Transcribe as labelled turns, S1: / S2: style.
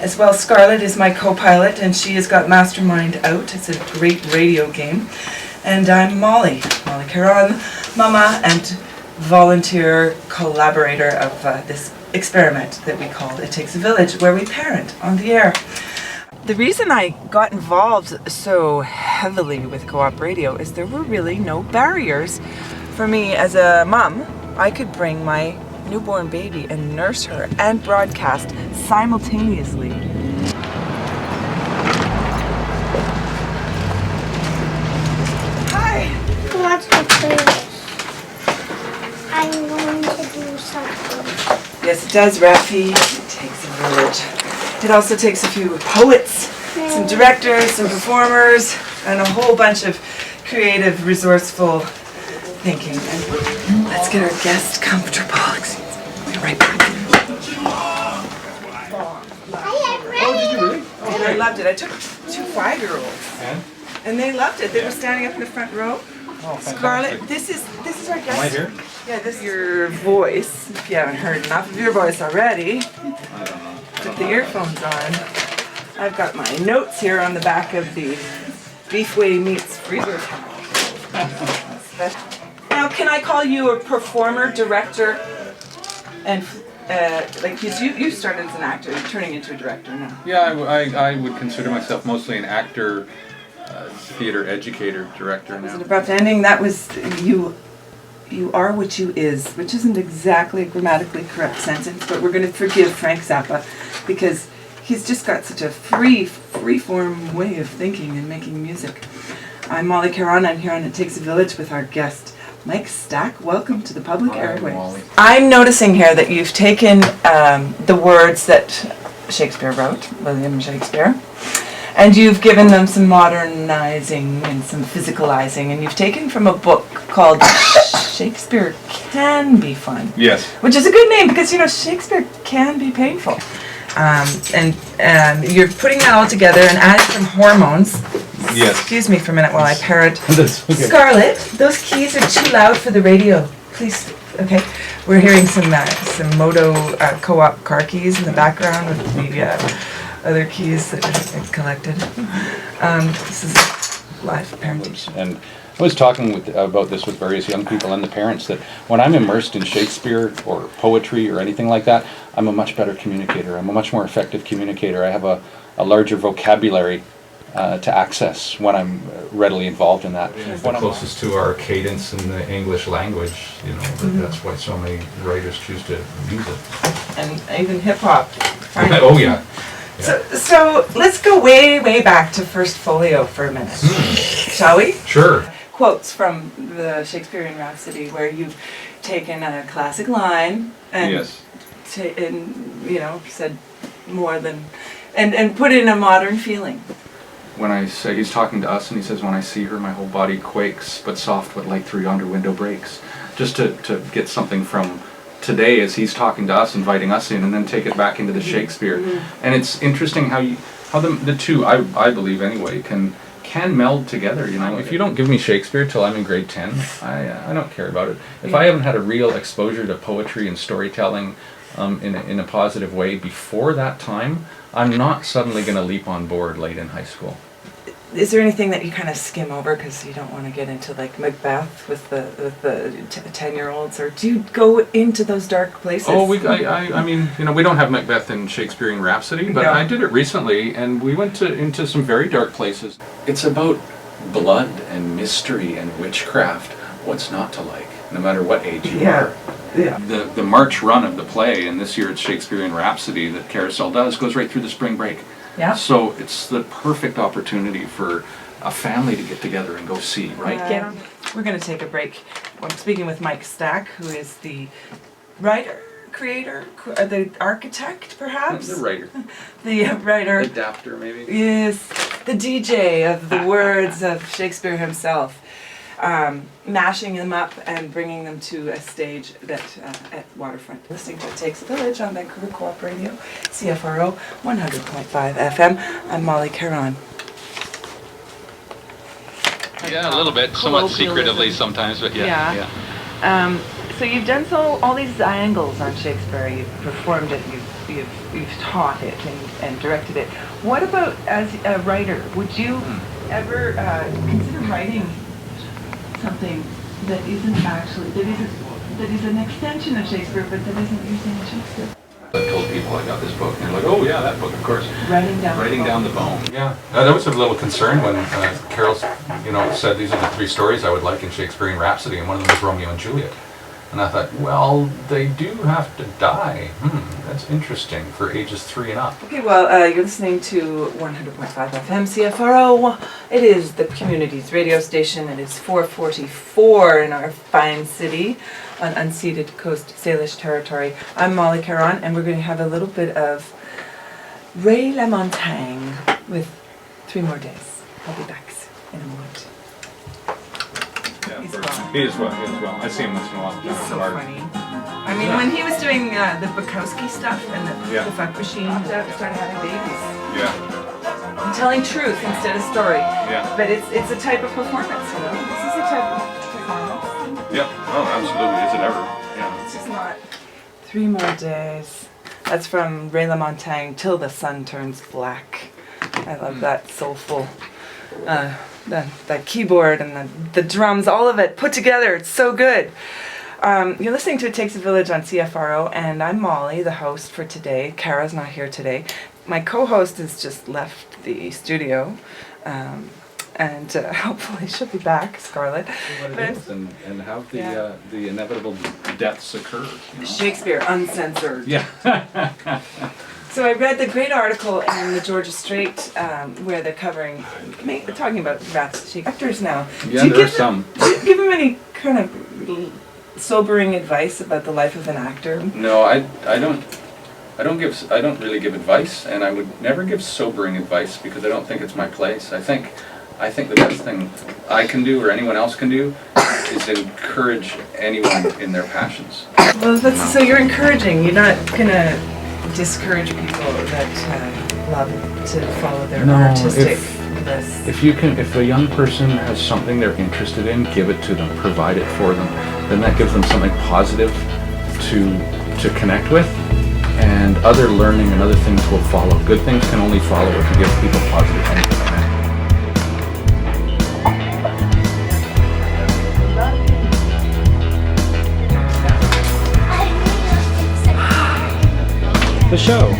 S1: As well, Scarlett is my co-pilot, and she has got Mastermind out. It's a great radio game. And I'm Molly Caron, mama and volunteer collaborator of this experiment that we call It Takes a Village, where we parent on the air. The reason I got involved so heavily with Co-op Radio is there were really no barriers for me as a mom. I could bring my newborn baby and nurse her and broadcast simultaneously. Hi!
S2: What's the playlist? I'm going to do something.
S1: Yes, it does, Rafi. It takes a village. It also takes a few poets, some directors, some performers, and a whole bunch of creative, resourceful thinking. And let's get our guest comfortable. We'll be right back.
S3: Oh, did you really?
S1: And I loved it. I took 2 5-year-olds, and they loved it. They were standing up in the front row.
S3: Oh,
S1: Scarlett, this is our guest.
S3: Am I here?
S1: Yeah, this is your voice. If you haven't heard enough of your voice already,
S3: I don't know.
S1: put the earphones on. I've got my notes here on the back of the Beefway Meats freezer pack. Now, can I call you a performer, director, and because you started as an actor, you're turning into a director now.
S3: Yeah, I would consider myself mostly an actor, theater educator, director
S1: That was an
S3: now.
S1: abrupt ending. That was you. You are what you is, which isn't exactly a grammatically correct sentence, but we're going to forgive Frank Zappa because he's just got such a free-form way of thinking and making music. I'm Molly Caron. I'm here on It Takes a Village with our guest, Mike Stack. Welcome to the public
S3: Hi,
S1: airwaves.
S3: Molly.
S1: I'm noticing here that you've taken the words that Shakespeare wrote, William Shakespeare, and you've given them some modernizing and some physicalizing, and you've taken from a book called Shakespeare Can Be Fun.
S3: Yes.
S1: Which is a good name because, Shakespeare can be painful. And you're putting that all together and adding some hormones.
S3: Yes.
S1: Excuse me for a minute while I parrot.
S3: That's okay.
S1: Scarlett, those keys are too loud for the radio. Please, okay. We're hearing some Moto Co-op car keys in the background with the other keys that are collected. This is live parentation.
S3: And I was talking about this with various young people and the parents that when I'm immersed in Shakespeare or poetry or anything like that, I'm a much better communicator. I'm a much more effective communicator. I have a larger vocabulary to access when I'm readily involved in that.
S4: It's the closest to our cadence in the English language, that's why so many writers choose to use it.
S1: And even hip-hop.
S4: Oh yeah.
S1: So let's go way back to First Folio for a minute, shall we?
S4: Sure.
S1: Quotes from the Shakespearean Rhapsody where you've taken a classic line and,
S3: Yes.
S1: said more than, and put in a modern feeling.
S3: When I say, he's talking to us and he says, when I see her, my whole body quakes, but soft what light through yonder window breaks. Just to get something from today as he's talking to us, inviting us in, and then take it back into the Shakespeare. And it's interesting how the two, I believe anyway, can meld together. If you don't give me Shakespeare till I'm in grade 10, I don't care about it. If I haven't had a real exposure to poetry and storytelling in a positive way before that time, I'm not suddenly going to leap on board late in high school.
S1: Is there anything that you kind of skim over because you don't want to get into like Macbeth with the 10-year-olds, or do you go into those dark places?
S3: Oh, I mean, we don't have Macbeth in Shakespearean Rhapsody, but
S1: No.
S3: I did it recently, and we went into some very dark places. It's about blood and mystery and witchcraft. What's not to like, no matter what age you are.
S1: Yeah.
S3: The March run of the play, and this year it's Shakespearean Rhapsody that Carousel does, goes right through the spring break.
S1: Yeah.
S3: So it's the perfect opportunity for a family to get together and go see, right?
S1: We're going to take a break. I'm speaking with Mike Stack, who is the writer, creator, the architect, perhaps?
S3: The writer.
S1: The writer.
S3: Adapter, maybe?
S1: Yes, the DJ of the words of Shakespeare himself. Mashing them up and bringing them to a stage that at Waterfront. Listening to It Takes a Village on Vancouver Co-op Radio, CFRO 100.5 FM. I'm Molly Caron.
S5: Yeah, a little bit, somewhat secretively sometimes, but yeah.
S1: So you've done all these angles on Shakespeare. You've performed it. you've taught it and directed it. What about as a writer? Would you ever consider writing something that isn't actually that is an extension of Shakespeare, but that isn't using Shakespeare?
S3: I told people I got this book, and they're like, "Oh yeah, that book, of course."
S1: Writing
S3: Down the bone.
S4: Yeah, that was a little concern when Carol, said these are the 3 stories I would like in Shakespearean Rhapsody, and one of them was Romeo and Juliet. And I thought, well, they do have to die. That's interesting for ages 3 and up.
S1: Okay, well, you're listening to 100.5 FM CFRO. It is the community's radio station. It is 4:44 in our fine city on unceded Coast Salish territory. I'm Molly Caron, and we're going to have a little bit of Ray LaMontagne with 3 More Days. I'll be back in a moment.
S3: He is well. I see him once in a while.
S1: He's so funny. I mean, when he was doing the Bukowski stuff and the fuck machine stuff, started having babies.
S3: Yeah.
S1: And telling truth instead of story.
S3: Yeah.
S1: But it's a type of performance, you know. This is a type of performance.
S3: Yep. Oh, absolutely. Is it ever? Yeah.
S1: It's just not 3 More Days. That's from Ray LaMontagne, Till the Sun Turns Black. I love that soulful. That keyboard and the drums, all of it put together. It's so good. You're listening to It Takes a Village on CFRO, and I'm Molly, the host for today. Kara's not here today. My co-host has just left the studio, and hopefully she'll be back, Scarlett.
S3: And how the inevitable deaths occur.
S1: Shakespeare Uncensored.
S3: Yeah.
S1: So I read the great article in the Georgia Strait where they're talking about rats actors now.
S3: Yeah, there are some.
S1: Do you give them any kind of sobering advice about the life of an actor?
S3: No, I don't really give advice, and I would never give sobering advice because I don't think it's my place. I think the best thing I can do or anyone else can do is encourage anyone in their passions.
S1: Well, so you're encouraging. You're not gonna discourage people that love to follow their artistic bliss.
S3: If a young person has something they're interested in, give it to them, provide it for them. Then that gives them something positive to connect with, and other learning and other things will follow. Good things can only follow if you give people positive things to connect.
S6: The show